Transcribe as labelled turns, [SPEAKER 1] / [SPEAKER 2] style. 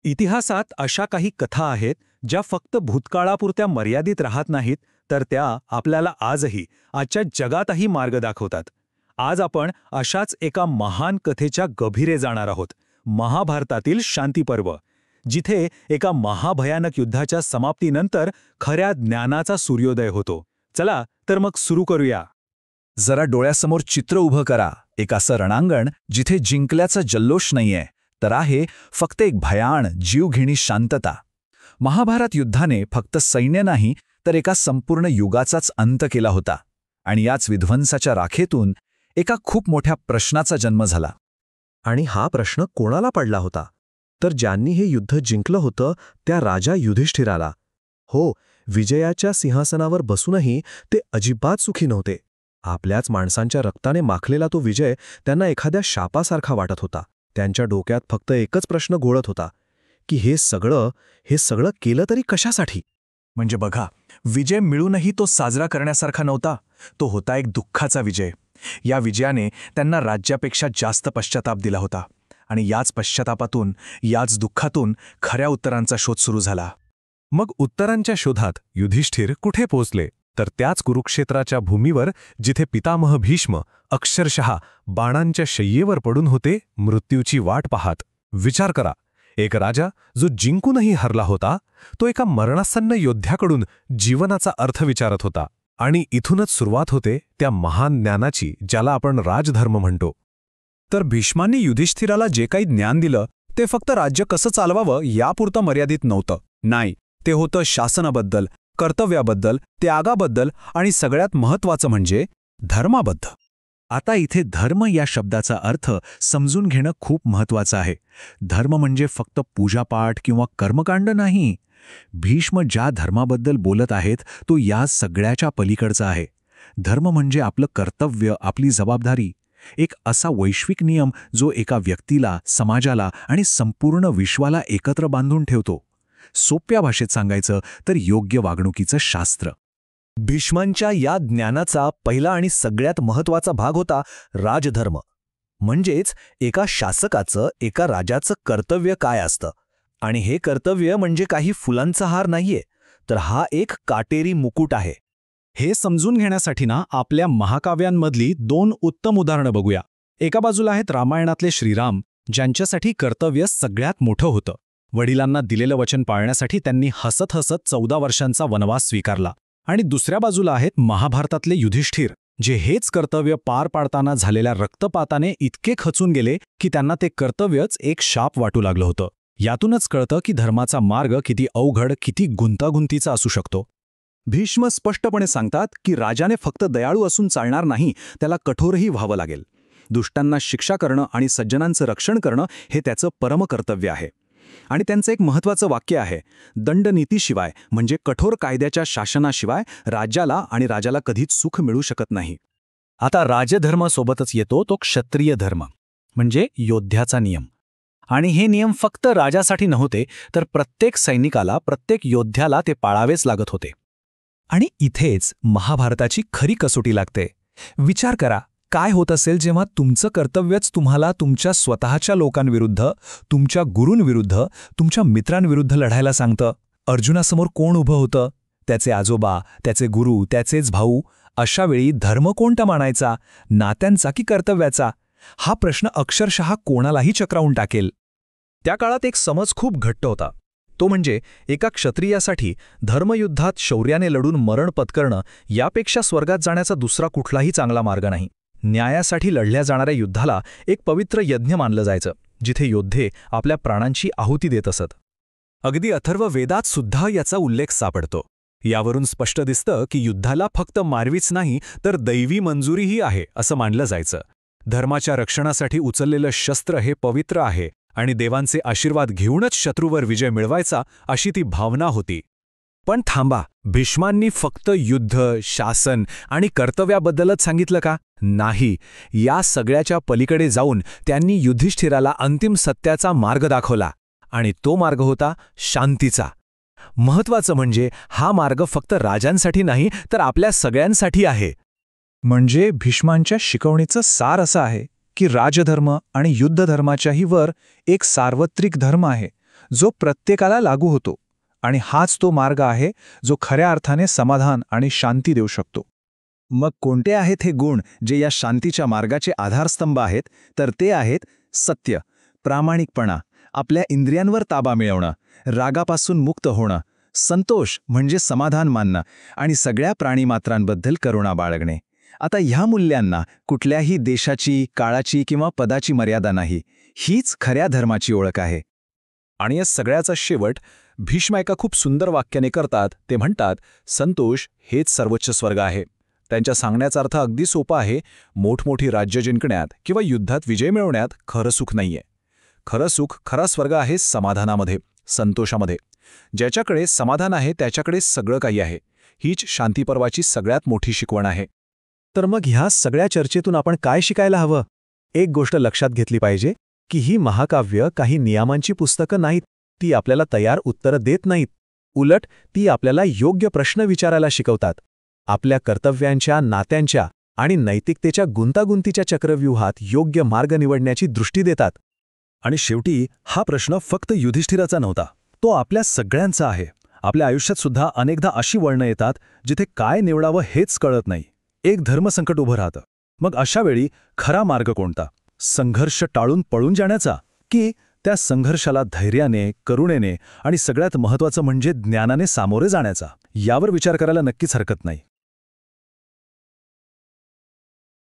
[SPEAKER 1] इतिहासात अशा काही कथा आहेत ज्या फक्त भूतकाळापुरत्या मर्यादित राहत नाहीत, तर त्या आपल्याला आजही, आजच्या जगातही मार्ग दाखवतात. आज आपण अशाच एका महान कथेच्या गभीरे जाणार आहोत, महाभारतातील शांतीपर्व, जिथे एका महाभयानक युद्धाच्या समाप्तीनंतर खऱ्या ज्ञानाचा सूर्योदय होतो. चला तर मग सुरू करूया.
[SPEAKER 2] जरा डोळ्यासमोर चित्र उभं करा. एक असं रणांगण जिथे जिंकल्याचा जल्लोष नाहीये, तर आहे फक्त एक भयाण जीवघेणी शांतता. महाभारत युद्धाने फक्त सैन्य नाही, तर एका संपूर्ण युगाचाच अंत केला होता. आणि याच विध्वंसाच्या राखेतून एका खूप मोठ्या प्रश्नाचा जन्म झाला.
[SPEAKER 3] आणि हा प्रश्न कोणाला पडला होता? तर ज्यांनी हे युद्ध जिंकलं होतं त्या राजा युधिष्ठिराला. हो, विजयाच्या सिंहासनावर बसूनही ते अजिबात सुखी नव्हते. आपल्याच माणसांच्या रक्ताने माखलेला तो विजय त्यांना एखाद्या शापासारखा वाटत होता. त्यांच्या डोक्यात फक्त एकच प्रश्न घोळत होता की हे सगळं केलं तरी कशासाठी?
[SPEAKER 2] म्हणजे बघा, विजय मिळूनही तो साजरा करण्यासारखा नव्हता. तो होता एक दुःखाचा विजय. या विजयाने त्यांना राज्यापेक्षा जास्त पश्चाताप दिला होता. आणि याच पश्चातापातून, याच दुःखातून खऱ्या उत्तरांचा शोध सुरू झाला.
[SPEAKER 1] मग उत्तरांच्या शोधात युधिष्ठिर कुठे पोहोचले? तर त्याच कुरुक्षेत्राच्या भूमीवर, जिथे पितामह भीष्म अक्षरशः बाणांच्या शय्येवर पडून होते, मृत्यूची वाट पाहत. विचार करा, एक राजा जो जिंकूनही हरला होता, तो एका मरणासन्न योद्ध्याकडून जीवनाचा अर्थ विचारत होता. आणि इथूनच सुरुवात होते त्या महान ज्ञानाची, ज्याला आपण राजधर्म म्हणतो.
[SPEAKER 2] तर भीष्मांनी युधिष्ठिराला जे काही ज्ञान दिलं, ते फक्त राज्य कसं चालवावं यापुरतं मर्यादित नव्हतं. नाही, ते होतं शासनाबद्दल, कर्तव्याबद्दल, त्यागाबद्दल आणि सगळ्यात महत्त्वाचं म्हणजे धर्माबद्दल. आता इथे धर्म या शब्दाचा अर्थ समजून घेणं खूप महत्त्वाचं आहे. धर्म म्हणजे फक्त पूजापाठ किंवा कर्मकांड नाही. भीष्म ज्या धर्माबद्दल बोलत आहेत तो या सगळ्याच्या पलीकडचा आहे. धर्म म्हणजे आपलं कर्तव्य, आपली जबाबदारी. एक असा वैश्विक नियम जो एका व्यक्तीला, समाजाला आणि संपूर्ण विश्वाला एकत्र बांधून ठेवतो. सोप्या भाषेत सांगायचं तर योग्य वागणुकीचं शास्त्र.
[SPEAKER 3] भीष्मांच्या या ज्ञानाचा पहिला आणि सगळ्यात महत्त्वाचा भाग होता राजधर्म. म्हणजेच एका शासकाचं, एका राजाचं कर्तव्य काय असतं. आणि हे कर्तव्य म्हणजे काही फुलांचा हार नाहीये, तर हा एक काटेरी मुकुट आहे.
[SPEAKER 2] हे समजून घेण्यासाठी आपल्या महाकाव्यांमधली 2 उत्तम उदाहरणं बघूया. एका बाजूला आहेत रामायणातले श्रीराम, ज्यांच्यासाठी कर्तव्य सगळ्यात मोठं होतं. वडिलांना दिलेलं वचन पाळण्यासाठी त्यांनी हसत हसत 14 वर्षांचा वनवास स्वीकारला. आणि दुसऱ्या बाजूला आहेत महाभारतातले युधिष्ठिर, जे हेच कर्तव्य पार पाडताना झालेल्या रक्तपाताने इतके खचून गेले की त्यांना ते कर्तव्यच एक शाप वाटू लागलं होतं. यातूनच कळतं की धर्माचा मार्ग किती अवघड, किती गुंतागुंतीचा असू शकतो.
[SPEAKER 3] भीष्म स्पष्टपणे सांगतात की राजाने फक्त दयाळू असून चालणार नाही, त्याला कठोरही व्हावं लागेल. दुष्टांना शिक्षा करणं आणि सज्जनांचं रक्षण करणं हे त्याचं परमकर्तव्य आहे. आणि त्यांचं एक महत्त्वाचं वाक्य आहे, दंडनीतीशिवाय म्हणजे कठोर कायद्याच्या शासनाशिवाय राजाला कधीच सुख मिळू शकत नाही.
[SPEAKER 2] आता राजधर्मासोबतच येतो तो क्षत्रिय धर्म, म्हणजे योद्ध्याचा नियम. आणि हे नियम फक्त राजासाठी नव्हते, तर प्रत्येक सैनिकाला, प्रत्येक योद्ध्याला ते पाळावेच लागत होते.
[SPEAKER 1] आणि इथेच महाभारताची खरी कसोटी लागते. विचार करा, काय होत असेल जेव्हा तुमचं कर्तव्यच तुम्हाला तुमच्या स्वतःच्या लोकांविरुद्ध, तुमच्या गुरूंविरुद्ध, तुमच्या मित्रांविरुद्ध लढायला सांगतं. अर्जुनासमोर कोण उभं होतं? त्याचे आजोबा, त्याचे गुरु, त्याचेच भाऊ. अशा वेळी धर्म कोणता मानायचा, नात्यांचा की कर्तव्याचा? हा प्रश्न अक्षरशः कोणालाही चक्रावून टाकेल.
[SPEAKER 3] त्या काळात एक समज खूप घट्ट होता. तो म्हणजे एका क्षत्रियासाठी धर्मयुद्धात शौर्याने लढून मरण पत्करणं यापेक्षा स्वर्गात जाण्याचा दुसरा कुठलाही चांगला मार्ग नाही. न्यायासाठी लढल्या जाणाऱ्या युद्धाला एक पवित्र यज्ञ मानलं जायचं, जिथे योद्धे आपल्या प्राणांची आहुती देत असत.
[SPEAKER 1] अगदी अथर्व वेदात सुद्धा याचा उल्लेख सापडतो. यावरून स्पष्ट दिसतं की युद्धाला फक्त मारवीच नाही, तर दैवी मंजुरीही आहे असं मानलं जायचं. धर्माच्या रक्षणासाठी उचललेलं शस्त्र हे पवित्र आहे आणि देवांचे आशीर्वाद घेऊनच शत्रूवर विजय मिळवायचा, अशी ती भावना होती.
[SPEAKER 2] पण थांबा, भीष्मांनी फक्त युद्ध, शासन आणि कर्तव्याबद्दलच सांगितलं का? नाही. या सगळ्याच्या पलीकडे जाऊन त्यांनी युधिष्ठिराला अंतिम सत्याचा मार्ग दाखवला. आणि तो मार्ग होता शांतीचा. महत्त्वाचं म्हणजे हा मार्ग फक्त राजांसाठी नाही, तर आपल्या सगळ्यांसाठी आहे.
[SPEAKER 1] म्हणजे भीष्मांच्या शिकवणीचं सार असं आहे की राजधर्म आणि युद्धधर्माच्याही वर एक सार्वत्रिक धर्म आहे, जो प्रत्येकाला लागू होतो आणि हाच तो मार्ग आहे जो खऱ्या अर्थाने समाधान आणि शांती देऊ शकतो. मग कोणते आहेत हे गुण जे या शांतीच्या मार्गाचे आधारस्तंभ आहेत? तर ते आहेत सत्य, प्रामाणिकपणा, आपल्या इंद्रियांवर ताबा मिळवणं, रागापासून मुक्त होणं, संतोष म्हणजे समाधान मानणं आणि सगळ्या प्राणीमात्रांबद्दल करुणा बाळगणे. आता ह्या मूल्यांना कुठल्याही देशाची, काळाची किंवा पदाची मर्यादा नाही. हीच खऱ्या धर्माची ओळख आहे.
[SPEAKER 2] आणि या सगळ्याचा शेवट भीष्म एका खूप सुंदर वाक्याने करतात. ते म्हणतात, संतोष हेच सर्वोच्च स्वर्ग आहे. त्यांच्या सांगण्याचा अर्थ अगदी सोपा आहे. मोठमोठी राज्य जिंकण्यात किंवा युद्धात विजय मिळवण्यात खरं सुख नाहीये. खरं सुख, खरा स्वर्ग आहे समाधानामध्ये, संतोषामध्ये. ज्याच्याकडे समाधान आहे त्याच्याकडे सगळं काही आहे. हीच शांतीपर्वाची सगळ्यात मोठी शिकवण आहे.
[SPEAKER 3] तर मग ह्या सगळ्या चर्चेतून आपण काय शिकायला हवं? एक गोष्ट लक्षात घेतली पाहिजे की ही महाकाव्य काही नियमांची पुस्तकं नाहीत. ती आपल्याला तयार उत्तरं देत नाहीत. उलट ती आपल्याला योग्य प्रश्न विचारायला शिकवतात. आपल्या कर्तव्यांच्या, नात्यांच्या आणि नैतिकतेच्या गुंतागुंतीच्या चक्रव्यूहात योग्य मार्ग निवडण्याची दृष्टी देतात.
[SPEAKER 2] आणि शेवटी हा प्रश्न फक्त युधिष्ठिराचा नव्हता, तो आपल्या सगळ्यांचा आहे. आपल्या आयुष्यात सुद्धा अनेकदा अशी वळणं येतात जिथे काय निवडावं हेच कळत नाही. एक धर्मसंकट उभं राहतं. मग अशा वेळी खरा मार्ग कोणता? संघर्ष टाळून पळून जाण्याचा, की त्या संघर्षाला धैर्याने, करुणेने आणि सगळ्यात महत्त्वाचं म्हणजे ज्ञानाने सामोरे जाण्याचा? यावर विचार करायला नक्कीच हरकत नाही.